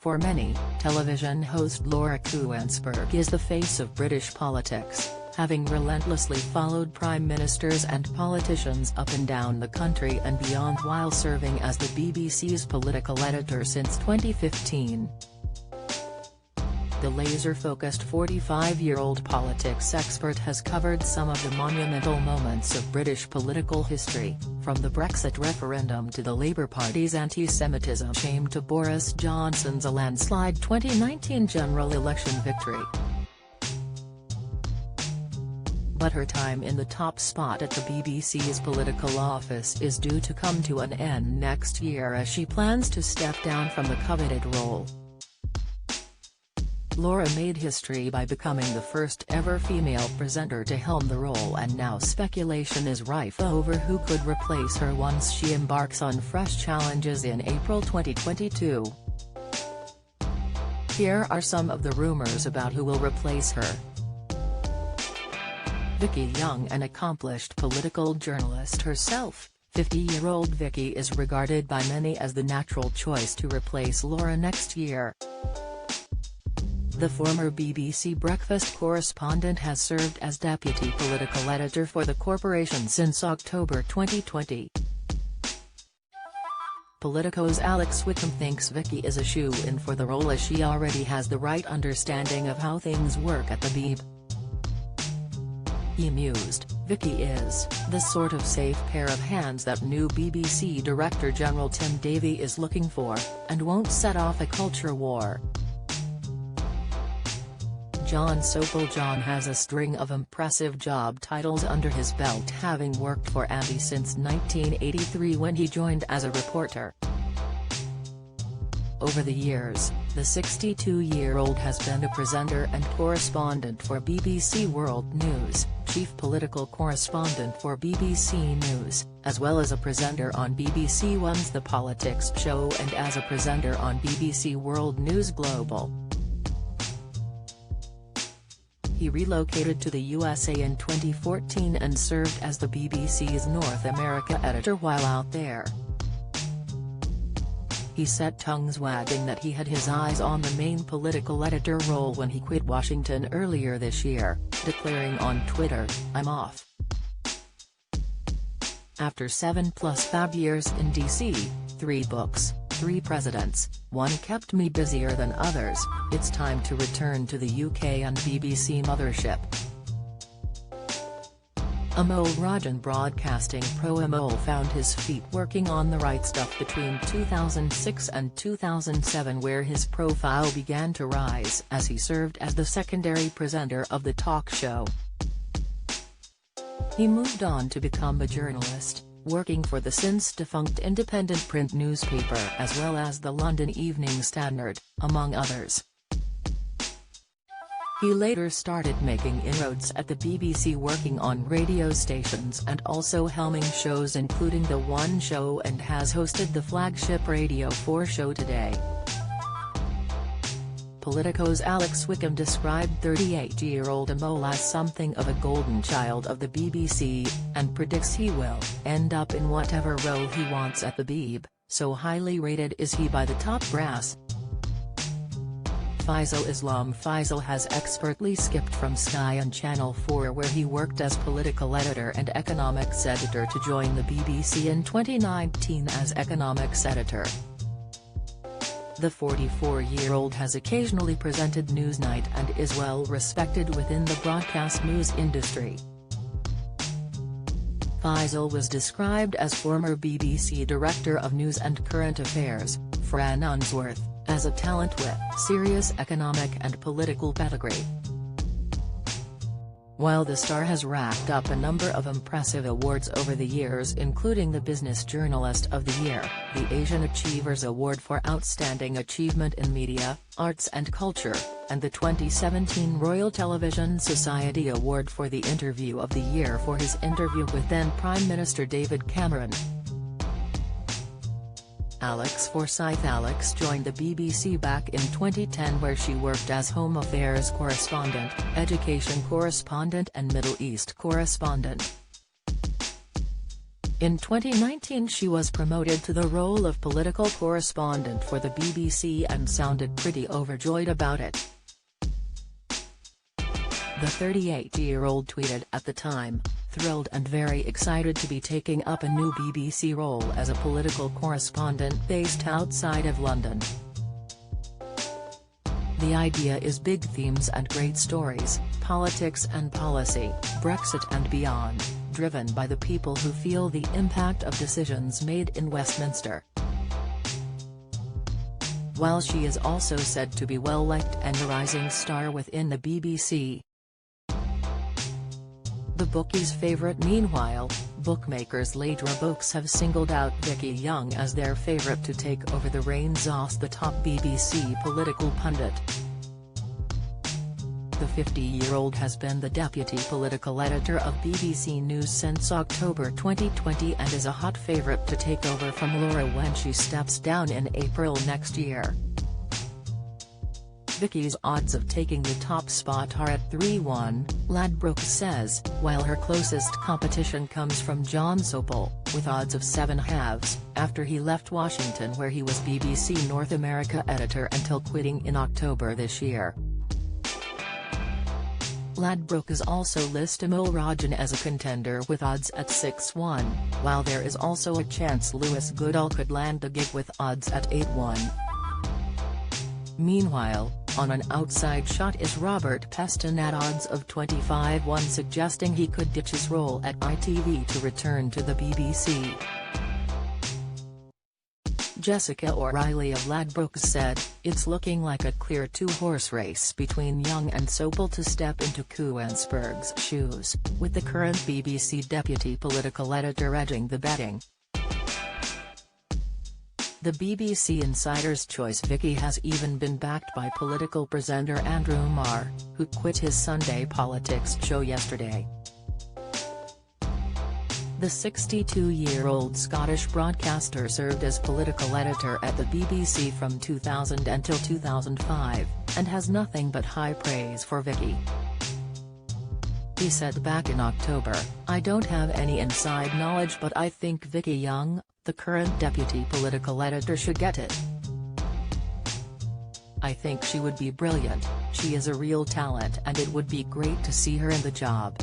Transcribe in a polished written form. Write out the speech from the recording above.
For many, television host Laura Kuenssberg is the face of British politics, having relentlessly followed prime ministers and politicians up and down the country and beyond while serving as the BBC's political editor since 2015. The laser-focused 45-year-old politics expert has covered some of the monumental moments of British political history, from the Brexit referendum to the Labour Party's anti-Semitism shame to Boris Johnson's landslide 2019 general election victory. But her time in the top spot at the BBC's political office is due to come to an end next year as she plans to step down from the coveted role. Laura made history by becoming the first ever female presenter to helm the role, and now speculation is rife over who could replace her once she embarks on fresh challenges in April 2022. Here are some of the rumours about who will replace her. Vicky Young, an accomplished political journalist herself, 50-year-old Vicky is regarded by many as the natural choice to replace Laura next year. The former BBC breakfast correspondent has served as deputy political editor for the corporation since October 2020. Politico's Alex Wickham thinks Vicky is a shoo-in for the role as she already has the right understanding of how things work at the BB. He mused, Vicky is the sort of safe pair of hands that new BBC Director General Tim Davie is looking for, and won't set off a culture war. John Sopel has a string of impressive job titles under his belt, having worked for Andy since 1983 when he joined as a reporter. Over the years, the 62-year-old has been a presenter and correspondent for BBC World News, chief political correspondent for BBC News, as well as a presenter on BBC One's The Politics Show and as a presenter on BBC World News Global. He relocated to the USA in 2014 and served as the BBC's North America editor while out there. He set tongues wagging that he had his eyes on the main political editor role when he quit Washington earlier this year, declaring on Twitter, "I'm off." After 7+ fab years in DC, 3 books, 3 presidents, one kept me busier than others, it's time to return to the UK and BBC mothership. Amol Rajan, broadcasting pro Amol, found his feet working on the right stuff between 2006 and 2007, where his profile began to rise as he served as the secondary presenter of the talk show. He moved on to become a journalist, working for the since-defunct independent print newspaper as well as the London Evening Standard, among others. He later started making inroads at the BBC, working on radio stations and also helming shows including The One Show, and has hosted the flagship Radio 4 show Today. Politico's Alex Wickham described 38-year-old Amol as something of a golden child of the BBC, and predicts he will end up in whatever role he wants at the BB, so highly rated is he by the top brass. Faisal has expertly skipped from Sky and Channel 4, where he worked as political editor and economics editor, to join the BBC in 2019 as economics editor. The 44-year-old has occasionally presented Newsnight and is well respected within the broadcast news industry. Faisal was described as former BBC Director of News and Current Affairs, Fran Unsworth, as a talent with serious economic and political pedigree. While the star has racked up a number of impressive awards over the years, including the Business Journalist of the Year, the Asian Achievers Award for Outstanding Achievement in Media, Arts and Culture, and the 2017 Royal Television Society Award for the Interview of the Year for his interview with then Prime Minister David Cameron. Alex joined the BBC back in 2010, where she worked as Home Affairs correspondent, Education correspondent and Middle East correspondent. In 2019 she was promoted to the role of political correspondent for the BBC and sounded pretty overjoyed about it. The 38-year-old tweeted at the time, "Thrilled and very excited to be taking up a new BBC role as a political correspondent based outside of London. The idea is big themes and great stories, politics and policy, Brexit and beyond, driven by the people who feel the impact of decisions made in Westminster." While she is also said to be well-liked and a rising star within the BBC. The bookies' favourite. Meanwhile, bookmakers Laura Kuenssberg have singled out Vicky Young as their favourite to take over the reins as the top BBC political pundit. The 50-year-old has been the deputy political editor of BBC News since October 2020 and is a hot favourite to take over from Laura when she steps down in April next year. Vicky's odds of taking the top spot are at 3-1, Ladbrokes says, while her closest competition comes from John Sopel, with odds of 7/2, after he left Washington where he was BBC North America editor until quitting in October this year. Ladbrokes also list Emil Rajan as a contender with odds at 6-1, while there is also a chance Lewis Goodall could land the gig with odds at 8-1. Meanwhile, on an outside shot is Robert Peston at odds of 25-1, suggesting he could ditch his role at ITV to return to the BBC. Jessica O'Reilly of Ladbrokes said, "It's looking like a clear two-horse race between Young and Sopel to step into Kuenssberg's shoes, with the current BBC deputy political editor edging the betting." The BBC Insider's Choice. Vicky has even been backed by political presenter Andrew Marr, who quit his Sunday politics show yesterday. The 62-year-old Scottish broadcaster served as political editor at the BBC from 2000 until 2005, and has nothing but high praise for Vicky. He said back in October, "I don't have any inside knowledge but I think Vicky Young, the current deputy political editor, should get it. I think she would be brilliant, she is a real talent and it would be great to see her in the job."